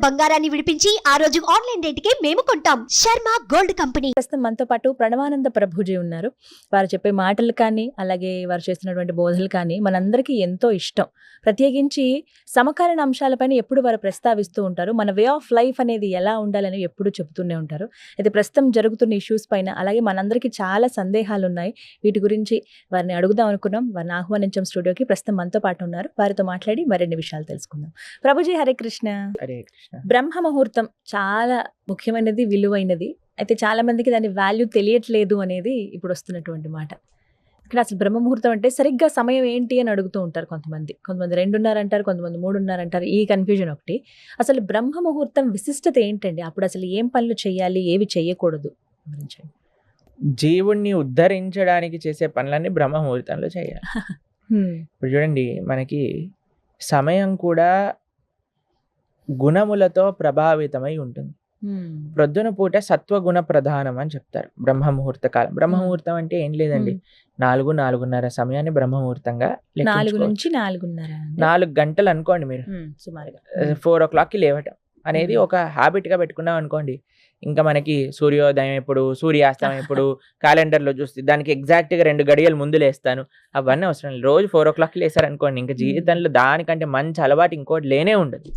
బంగారాన్ని విడిపించి ఆ రోజు ఆన్లైన్ రేటుకే మేము కొంటాం. Sharma gold company. ప్రస్తుతం మనతో పాటు ప్రణవానంద ప్రభుజీ ఉన్నారు. వారు చెప్పే మాటలు కానీ అలాగే వారు చేస్తున్నటువంటి బోధనలు కానీ మనందరికీ ఎంతో ఇష్టం. ప్రత్యేకించి సమకాలీన అంశాలపైన ఎప్పుడు వారు ప్రస్తావిస్తూ ఉంటారు. మన వే ఆఫ్ లైఫ్ అనేది ఎలా ఉండాలని ఎప్పుడు చెబుతూనే ఉంటారు. అయితే ప్రస్తుతం జరుగుతున్న ఇష్యూస్ పైన అలాగే మనందరికీ చాలా సందేహాలు ఉన్నాయి. వీటి గురించి వారిని అడుగుదాం అనుకున్నాం. వారిని ఆహ్వానించాం స్టూడియోకి. ప్రస్తుతం మనతో పాటు ఉన్నారు. వారితో మాట్లాడి మరిన్ని విషయాలు తెలుసుకుందాం. ప్రభుజీ హరే కృష్ణ. హరే కృష్ణ. బ్రహ్మ ముహూర్తం చాలా ముఖ్యమైనది, విలువైనది. అయితే చాలా మందికి దాని వాల్యూ తెలియట్లేదు అనేది ఇప్పుడు వస్తున్నటువంటి మాట. ఇక్కడ అసలు బ్రహ్మ ముహూర్తం అంటే సరిగ్గా సమయం ఏంటి అని అడుగుతూ ఉంటారు కొంతమంది. 2:30 అంటారు, కొంతమంది 3:30 అంటారు. ఈ కన్ఫ్యూజన్ ఒకటి. అసలు బ్రహ్మ ముహూర్తం విశిష్టత ఏంటండి? అప్పుడు అసలు ఏం పనులు చేయాలి, ఏవి చేయకూడదు వివరించండి. జీవుణ్ణి ఉద్ధరించడానికి చేసే పనులన్నీ బ్రహ్మ ముహూర్తంలో చేయాలి. ఇప్పుడు చూడండి, మనకి సమయం కూడా గుణములతో ప్రభావితమై ఉంటుంది. ప్రొద్దున పూట సత్వగుణ ప్రధానం అని చెప్తారు బ్రహ్మ ముహూర్త కాలం. బ్రహ్మ ముహూర్తం అంటే ఏం లేదండి, 4-4:30 సమయాన్ని బ్రహ్మ ముహూర్తంగా 4 నుంచి 4:30 4 గంటలు అనుకోండి మీరు. సుమారుగా 4 o'clockకి లేవటం అనేది ఒక హ్యాబిట్ గా పెట్టుకున్నాం అనుకోండి. ఇంకా మనకి సూర్యోదయం ఎప్పుడు, సూర్యాస్తమయం ఎప్పుడు క్యాలెండర్లో చూస్తే దానికి ఎగ్జాక్ట్గా 2 గడియలు ముందు లేస్తాను. అవన్నీ అవసరం లేదు. రోజు 4 o'clockకి లేసారనుకోండి, ఇంకా జీవితంలో దానికంటే మంచి అలవాటు ఇంకోటి లేనే ఉండదు.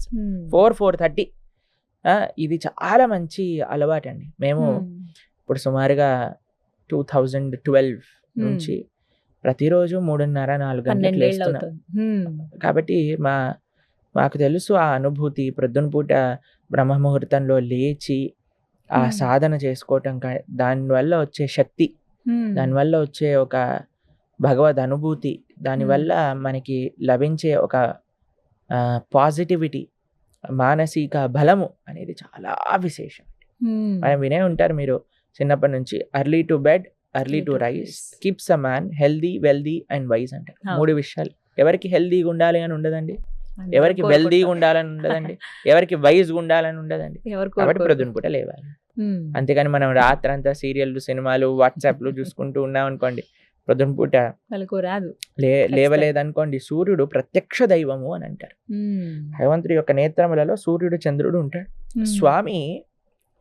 4-4:30 ఇది చాలా మంచి అలవాటు అండి. మేము ఇప్పుడు సుమారుగా 2012 నుంచి ప్రతిరోజు 3:30-4 గంటలకు లేస్తున్నాం. కాబట్టి మాకు తెలుసు ఆ అనుభూతి. ప్రొద్దున పూట బ్రహ్మ ముహూర్తంలో లేచి ఆ సాధన చేసుకోవటం, దానివల్ల వచ్చే శక్తి, దానివల్ల వచ్చే ఒక భగవద్ అనుభూతి, దానివల్ల మనకి లభించే ఒక పాజిటివిటీ, మానసిక బలము అనేది చాలా విశేషం. మనం వినే ఉంటారు మీరు చిన్నప్పటి నుంచి, early to bed early to rice keeps a man healthy wealthy and wise అంటారు. 3 విషయాలు. ఎవరికి హెల్దీగా ఉండాలి అని ఉండదండి, ఎవరికి వెల్దీగా ఉండాలని ఉండదండి, ఎవరికి వైజ్గా ఉండాలని ఉండదండి. కాబట్టి ప్రొద్దున పూట లేవాలి. అంతేగాని మనం రాత్రంతా సీరియల్లు, సినిమాలు, వాట్సాప్లు చూసుకుంటూ ఉన్నాం అనుకోండి, ప్రొద్దున పూట రాదు. లేవలేదనుకోండి, సూర్యుడు ప్రత్యక్ష దైవము అని అంటారు. భగవంతుడి యొక్క నేత్రములలో సూర్యుడు, చంద్రుడు ఉంటాడు. స్వామి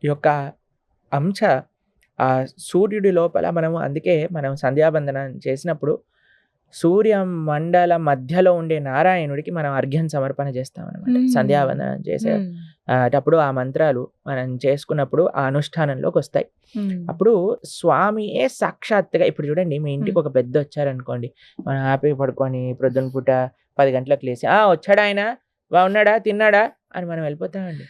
యొక్క అంశ ఆ సూర్యుడి లోపల అందుకే మనం సంధ్యాబంధనం చేసినప్పుడు సూర్య మండల మధ్యలో ఉండే నారాయణుడికి మనం అర్ఘ్యం సమర్పణ చేస్తాం అనమాట. సంధ్యావందనం చేసేటప్పుడు ఆ మంత్రాలు మనం చేసుకున్నప్పుడు ఆ అనుష్ఠానంలోకి వస్తాయి. అప్పుడు స్వామియే సాక్షాత్తుగా, ఇప్పుడు చూడండి, మీ ఇంటికి ఒక పెద్ద వచ్చారనుకోండి, మనం హ్యాపీ పడుకొని ప్రొద్దున పూట 10 గంటలకు లేచి వచ్చాడా ఆయన, బాగున్నాడా, తిన్నాడా అని మనం వెళ్ళిపోతామండి.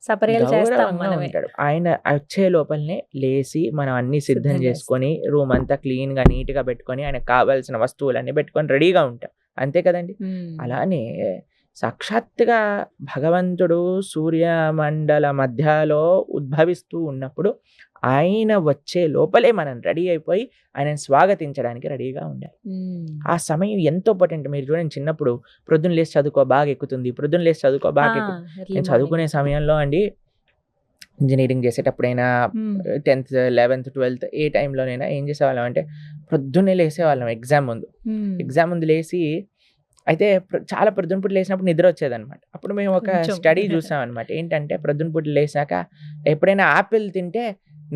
ఉంటాడు ఆయన. వచ్చే లోపలనే లేచి మనం అన్ని సిద్ధం చేసుకొని రూమ్ అంతా క్లీన్ గా నీట్ గా పెట్టుకొని ఆయనకు కావాల్సిన వస్తువులన్నీ పెట్టుకొని రెడీగా ఉంటాం. అంతే కదండి. అలానే సాక్షాత్తుగా భగవంతుడు సూర్యమండల మధ్యలో ఉద్భవిస్తూ ఉన్నప్పుడు ఆయన వచ్చే లోపలే మనం రెడీ అయిపోయి ఆయనను స్వాగతించడానికి రెడీగా ఉండాలి. ఆ సమయం ఎంతో ఇంపార్టెంట్. మీరు చూడండి, చిన్నప్పుడు ప్రొద్దున లేచి చదువుకో బాగా ఎక్కుతుంది, ప్రొద్దున లేచి చదువుకో బాగా ఎక్కుతుంది. నేను చదువుకునే సమయంలో అండి, ఇంజనీరింగ్ చేసేటప్పుడైనా 10th 11th 12th ఏ టైంలోనైనా ఏం చేసేవాళ్ళం అంటే ప్రొద్దున్నే లేసేవాళ్ళం. ఎగ్జామ్ ముందు లేచి, అయితే చాలా ప్రొద్దునపూట లేచినప్పుడు నిద్ర వచ్చేదన్నమాట. అప్పుడు మేము ఒక స్టడీ చూసాం అనమాట. ఏంటంటే ప్రొద్దునపూట లేచాక ఎప్పుడైనా ఆపిల్ తింటే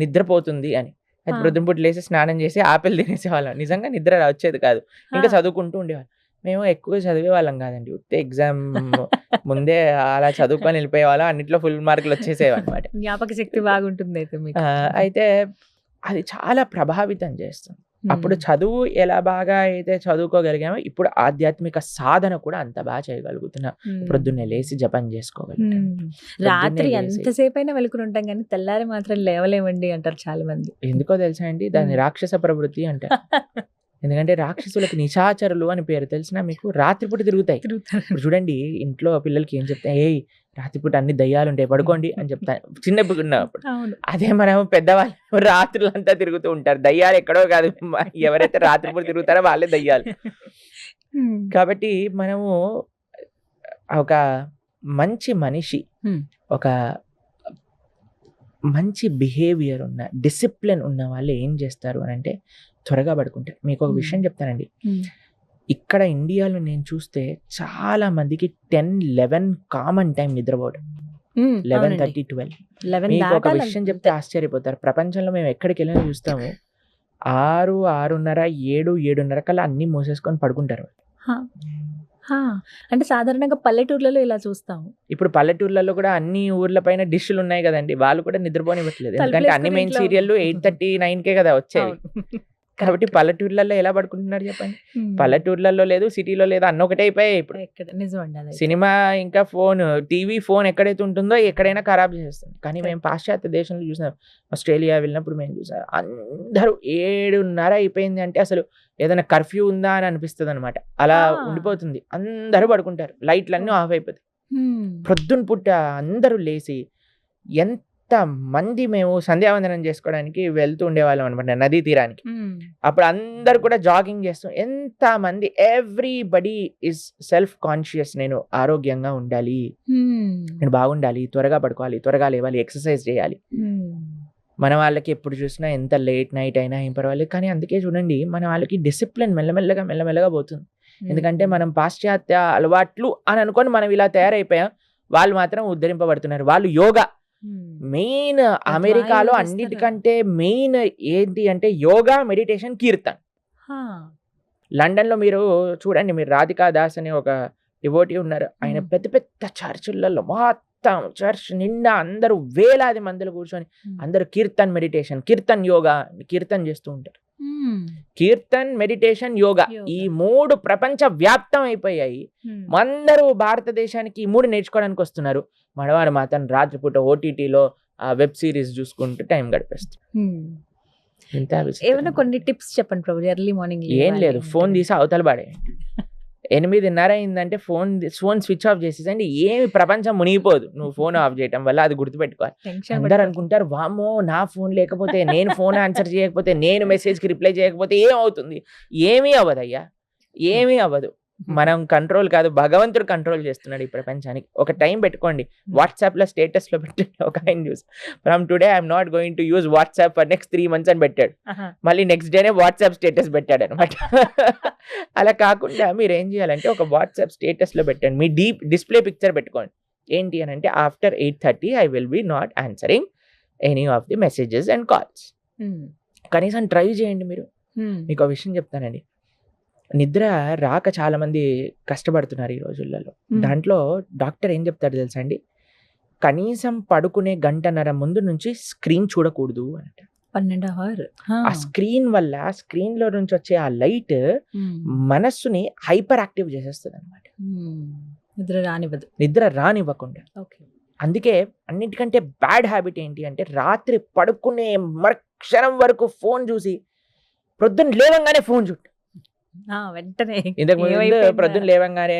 నిద్రపోతుంది అని. అయితే ప్రొద్దునపూట లేచి స్నానం చేసి ఆపిల్ తినేసేవాళ్ళం. నిజంగా నిద్ర వచ్చేది కాదు, ఇంకా చదువుకుంటూ ఉండేవాళ్ళం. మేము ఎక్కువ చదివే వాళ్ళం కాదండి, ఉత్తే ఎగ్జామ్ ముందే అలా చదువుకొని వెళ్ళిపోయేవాళ్ళం. అన్నిట్లో ఫుల్ మార్కులు వచ్చేసేవి అనమాట. జ్ఞాపక శక్తి బాగుంటుంది. అయితే అది చాలా ప్రభావితం చేస్తుంది. అప్పుడు చదువు ఎలా బాగా అయితే చదువుకోగలిగామో, ఇప్పుడు ఆధ్యాత్మిక సాధన కూడా అంత బాగా చేయగలుగుతున్నాం. ప్రొద్దున్నే లేచి జపం చేసుకోగలుగుతాం. రాత్రి ఎంతసేపు అయినా వెలుకుని ఉంటాం కానీ తెల్లారి మాత్రం లేవలేమండి అంటారు చాలా మంది. ఎందుకో తెలుసా అండి, దాన్ని రాక్షస ప్రవృత్తి అంటారు. ఎందుకంటే రాక్షసులకు నిశాచరులు అని పేరు. తెలిసిన మీకు? రాత్రిపూట తిరుగుతాయి. ఇప్పుడు చూడండి, ఇంట్లో పిల్లలకి ఏం చెప్తాయి, రాత్రిపూట అన్ని దయ్యాలు ఉంటాయి, పడుకోండి అని చెప్తాను చిన్నప్పుడు ఉన్నప్పుడు. అదే మనం పెద్దవాళ్ళు రాత్రులంతా తిరుగుతూ ఉంటారు. దయ్యాలు ఎక్కడో కాదు, ఎవరైతే రాత్రిపూట తిరుగుతారో వాళ్ళే దయ్యాలు. కాబట్టి మనము ఒక మంచి మనిషి, ఒక మంచి బిహేవియర్ ఉన్న, డిసిప్లిన్ ఉన్న వాళ్ళు ఏం చేస్తారు అని అంటే త్వరగా పడుకుంటారు. మీకు ఒక విషయం చెప్తానండి, ఇక్కడ ఇండియాలో నేను చూస్తే చాలా మందికి 10-11 కామన్ టైం నిద్రపోవడం. 11:30, 12. 11 మీకు ఒక దాటాలి విషయం అంతే. చెప్తే ఆశ్చర్యపోతారు. ప్రపంచంలో మేము ఎక్కడికి వెళ్ళినా చూస్తాము 6, 6:30, 7, 7:30 కల్లా అన్ని మూసేసుకొని పడుకుంటారు. హా. హా. అంటే సాధారణంగా పల్లెటూర్లలో ఇలా చూస్తాము. ఇప్పుడు పల్లెటూర్లలో కూడా అన్ని ఊర్ల పైన డిష్లు ఉన్నాయి కదండి, వాళ్ళు కూడా నిద్రపోనివ్వట్లేదు. ఎందుకంటే అన్ని తలుపులేసుకొని మెయిన్ ఇంట్లో- సీరియల్ 8:30, 9కే కదా వచ్చేవి. అవును. కాబట్టి పల్లెటూర్లలో ఎలా పడుకుంటున్నారు చెప్పండి. Hmm. పల్లెటూర్లలో లేదు, సిటీలో లేదు, అన్న ఒకటే అయిపోయాయి ఇప్పుడు. ఎక్కడ నిజమండి అది. సినిమా ఇంకా ఫోన్, టీవీ, ఫోన్ ఎక్కడైతే ఉంటుందో ఎక్కడైనా ఖరాబ్ చేస్తుంది. కానీ మేము పాశ్చాత్య దేశంలో చూసాం, ఆస్ట్రేలియా వెళ్ళినప్పుడు మేము చూసాం, అందరూ 7:30 అయిపోయింది అంటే అసలు ఏదైనా కర్ఫ్యూ ఉందా అని అనిపిస్తుంది అనమాట. అలా ఉండిపోతుంది. అందరూ పడుకుంటారు, లైట్లన్నీ ఆఫ్ అయిపోతాయి. ప్రొద్దున పుట్ట అందరూ లేచి ఎంత మంది మేము సంధ్యావందనం చేసుకోవడానికి వెళ్తూ ఉండేవాళ్ళం అనమాట నదీ తీరానికి. అప్పుడు అందరు కూడా జాగింగ్ చేస్తాం. ఎంత మంది, ఎవ్రీబడి ఇస్ సెల్ఫ్ కాన్షియస్. నేను ఆరోగ్యంగా ఉండాలి, నేను బాగుండాలి, త్వరగా పడుకోవాలి, త్వరగా లేవాలి, ఎక్సర్సైజ్ చేయాలి. మన వాళ్ళకి ఎప్పుడు చూసినా ఎంత లేట్ నైట్ అయినా ఏం పర్వాలేదు, కానీ అందుకే చూడండి మన వాళ్ళకి డిసిప్లిన్ మెల్లమెల్లగా పోతుంది. ఎందుకంటే మనం పాశ్చాత్య అలవాట్లు అని అనుకొని మనం ఇలా తయారైపోయాం. వాళ్ళు మాత్రం ఉద్ధరింపబడుతున్నారు. వాళ్ళు యోగా మెయిన్, అమెరికాలో అన్నిటికంటే మెయిన్ ఏంటి అంటే యోగా, మెడిటేషన్, కీర్తన్. లండన్ లో మీరు చూడండి, మీరు రాధికా దాస్ అనే ఒక డివోటీ ఉన్నారు. ఆయన పెద్ద పెద్ద చర్చిలలో మొత్తం చర్చ్ నిండా అందరూ వేలాది మందిలో కూర్చొని అందరూ కీర్తన్ మెడిటేషన్, కీర్తన్ యోగా, కీర్తన్ చేస్తూ ఉంటారు. కీర్తన్, మెడిటేషన్, యోగా ఈ 3 ప్రపంచ వ్యాప్తం అయిపోయాయి. అందరూ భారతదేశానికి ఈ 3 నేర్చుకోవడానికి వస్తున్నారు. మనవాడు మాత్రం రాత్రిపూట ఓటీటీలో ఆ వెబ్ సిరీస్ చూసుకుంటూ టైం గడిపేస్తారు. ఇంత విచిత్రం. ఏమైనా కొన్ని టిప్స్ చెప్పండి ప్రభు. ఎర్లీ మార్నింగ్ ఏం లేదు, ఫోన్ తీసి అవతల పడే. 8:30 అయిందంటే ఫోన్ స్విచ్ ఆఫ్ చేసేసండి. ఏమి ప్రపంచం మునిగిపోదు నువ్వు ఫోన్ ఆఫ్ చేయటం వల్ల, అది గుర్తుపెట్టుకోవాలి. అందరు అనుకుంటారు, వామ్మో నా ఫోన్ లేకపోతే, నేను ఫోన్ ఆన్సర్ చేయకపోతే, నేను మెసేజ్కి రిప్లై చేయకపోతే ఏమవుతుంది? ఏమీ అవ్వదయ్యా, ఏమీ అవ్వదు. మనం కంట్రోల్ కాదు, భగవంతుడు కంట్రోల్ చేస్తున్నాడు ఈ ప్రపంచానికి. ఒక టైం పెట్టుకోండి, వాట్సాప్లో స్టేటస్లో పెట్టండి. ఒక ఆయన చూసి from today I'm not going to use WhatsApp for next 3 months అని పెట్టాడు. మళ్ళీ నెక్స్ట్ డేనే వాట్సాప్ స్టేటస్ పెట్టాడు అనమాట. అలా కాకుండా మీరు ఏం చేయాలంటే ఒక వాట్సాప్ స్టేటస్లో పెట్టండి, మీ డిస్ప్లే పిక్చర్ పెట్టుకోండి. ఏంటి అని అంటే after 8:30 I will be not answering any of the messages and calls. కనీసం ట్రై చేయండి మీరు. మీకు ఒక విషయం చెప్తానండి, నిద్ర రాక చాలా మంది కష్టపడుతున్నారు ఈ రోజులలో. దాంట్లో డాక్టర్ ఏం చెప్తాడు తెలుసా అండి, కనీసం పడుకునే 1.5 గంట ముందు నుంచి స్క్రీన్ చూడకూడదు అంటే. 12 hours. ఆ స్క్రీన్ వల్ల, స్క్రీన్ లో నుంచి వచ్చే ఆ లైట్ మనస్సుని హైపర్ యాక్టివ్ చేసేస్తుంది అనమాట, నిద్ర రానివ్వకుండా. అందుకే అన్నిటికంటే బ్యాడ్ హ్యాబిట్ ఏంటి అంటే రాత్రి పడుకునే మరుక్షణం వరకు ఫోన్ చూసి ప్రొద్దున లేవంగానే ఫోన్ చూడు. వెంటనే ఇంతకు ముందు ప్రొద్దున లేవంగానే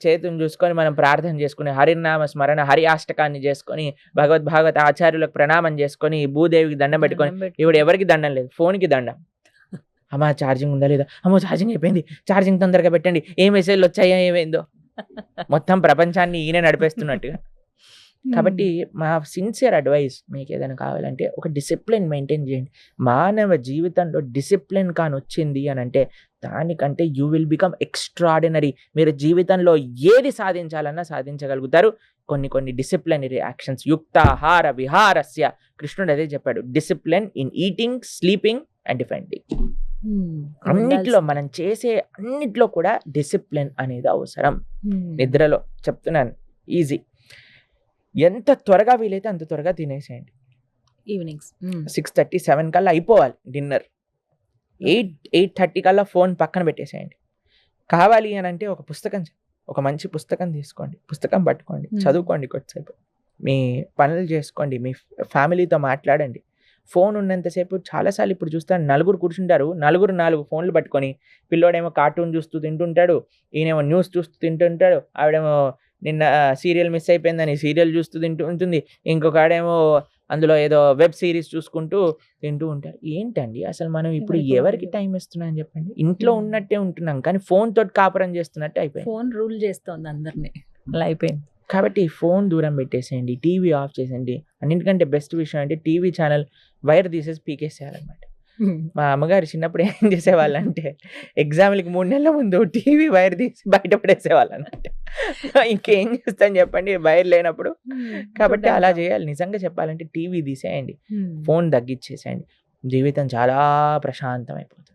చేతుని చూసుకొని మనం ప్రార్థన చేసుకుని హరినామ స్మరణ, హరి అష్టకాన్ని చేసుకొని, భాగవత ఆచార్యులకు ప్రణామం చేసుకొని, భూదేవికి దండం పెట్టుకొని, ఇప్పుడు ఎవరికి దండం లేదు, ఫోన్కి దండం. అమ్మా ఛార్జింగ్ ఉందా లేదా, అమ్మో ఛార్జింగ్ అయిపోయింది, ఛార్జింగ్ తొందరగా పెట్టండి, ఏ మెసేజ్లు వచ్చాయో ఏమైందో. మొత్తం ప్రపంచాన్ని ఈయన నడిపేస్తున్నట్టుగా. కాబట్టి మా సిన్సియర్ అడ్వైస్, మీకు ఏదైనా కావాలంటే ఒక డిసిప్లిన్ మెయింటైన్ చేయండి. మానవ జీవితంలో డిసిప్లిన్ కాని వచ్చింది అని అంటే దానికంటే యూ విల్ బికమ్ ఎక్స్ట్రాడినరీ. మీరు జీవితంలో ఏది సాధించాలన్నా సాధించగలుగుతారు. కొన్ని డిసిప్లినరీ యాక్షన్స్, యుక్తాహార విహారస్య, కృష్ణుడు అదే చెప్పాడు, discipline in eating, sleeping and defending. అన్నిట్లో మనం చేసే అన్నిట్లో కూడా డిసిప్లిన్ అనేది అవసరం. నిద్రలో చెప్తున్నాను, ఈజీ. ఎంత త్వరగా వీలైతే అంత త్వరగా తినేసేయండి. ఈవినింగ్స్ 6:30, 7 కల్లా అయిపోవాలి డిన్నర్. 8:30 కల్లా ఫోన్ పక్కన పెట్టేసేయండి. కావాలి అని అంటే ఒక మంచి పుస్తకం తీసుకోండి, పుస్తకం పట్టుకోండి, చదువుకోండి కొద్దిసేపు, మీ పనులు చేసుకోండి, మీ ఫ్యామిలీతో మాట్లాడండి. ఫోన్ ఉన్నంతసేపు చాలాసార్లు ఇప్పుడు చూస్తాను, నలుగురు కూర్చుంటారు, 4 ఫోన్లు పట్టుకొని, పిల్లోడేమో కార్టూన్ చూస్తూ తింటుంటాడు, ఈయనేమో న్యూస్ చూస్తూ తింటుంటాడు, ఆవిడేమో నిన్న సీరియల్ మిస్ అయిపోయిందని సీరియల్ చూస్తూ ఉంటుంది, ఇంకొక ఆడేమో అందులో ఏదో వెబ్ సిరీస్ చూసుకుంటూ తింటూ ఉంటారు. ఏంటండి అసలు మనం ఇప్పుడు ఎవరికి టైం ఇస్తున్నాం చెప్పండి? ఇంట్లో ఉన్నట్టే ఉంటున్నాం కానీ ఫోన్ తోటి కాపురం చేస్తున్నట్టే అయిపోయింది. ఫోన్ రూల్ చేస్తోంది అందరినీ, అలా అయిపోయింది. కాబట్టి ఫోన్ దూరం పెట్టేసేయండి, టీవీ ఆఫ్ చేసేయండి. అన్నింటికంటే బెస్ట్ విషయం అంటే టీవీ ఛానల్ వైర్ తీసేసి పీకేసేయాలన్నమాట. మా అమ్మగారు చిన్నప్పుడు ఏం చేసేవాళ్ళంటే ఎగ్జామ్‌లకి 3 నెలల ముందు టీవీ వైర్ తీసి బయట పడేసేవాళ్ళన్నమాట. ఇంకేం చేస్తాను చెప్పండి వైర్ లేనప్పుడు. కాబట్టి అలా చేయాలి. నిజంగా చెప్పాలంటే టీవీ తీసేయండి. ఫోన్ తగ్గిచ్చేసేయండి. జీవితం చాలా ప్రశాంతం అయిపోతుంది.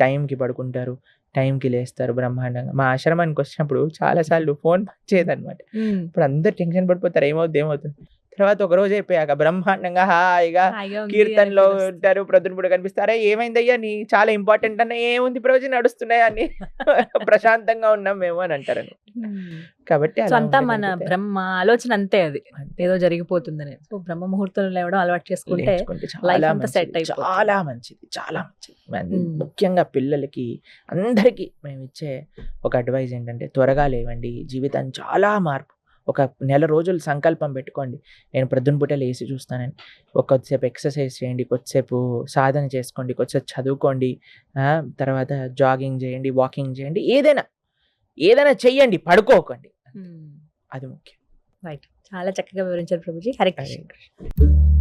టైంకి పడుకుంటారు, టైంకి లేస్తారు బ్రహ్మాండంగా. మా ఆశ్రమానికి వచ్చినప్పుడు చాలా సార్లు ఫోన్ పనిచేయదనమాట. ఇప్పుడు అందరు టెన్షన్ పడిపోతారు ఏమవుతుంది. తర్వాత ఒక రోజు అయిపోయాక బ్రహ్మాండంగా హాయిగా కీర్తనలో ఉంటారు, ప్రొద్దునపూట కనిపిస్తారా ఏమైందయ్యా నీ చాలా ఇంపార్టెంట్ అన్న ఏముంది రోజు నడుస్తున్నాయి అని ప్రశాంతంగా ఉన్నాం మేము అని అంటారు. కాబట్టి సో అంతా మన బ్రహ్మ ఆలోచన అంతే, అది ఏదో జరిగిపోతుందని. సో బ్రహ్మ ముహూర్తంలో లేవడం అలవాటు చేసుకుంటే లైఫ్ అంతా సెట్ అయిపోతుంది. చాలా మంచిది, చాలా మంచిది. ముఖ్యంగా పిల్లలకి అందరికీ మేము ఇచ్చే ఒక అడ్వైజ్ ఏంటంటే త్వరగా లేవండి, జీవితాన్ని చాలా మార్పు. ఒక నెల రోజులు సంకల్పం పెట్టుకోండి, నేను ప్రొద్దున పూట లేచి చూస్తానని. కొద్దిసేపు ఎక్సర్సైజ్ చేయండి, కొద్దిసేపు సాధన చేసుకోండి, కొద్దిసేపు చదువుకోండి, తర్వాత జాగింగ్ చేయండి, వాకింగ్ చేయండి, ఏదైనా చెయ్యండి, పడుకోకండి. అది ముఖ్యం. రైట్, చాలా చక్కగా వివరించారు ప్రభుజీ. హరే హరే కృష్ణ. కృష్ణ.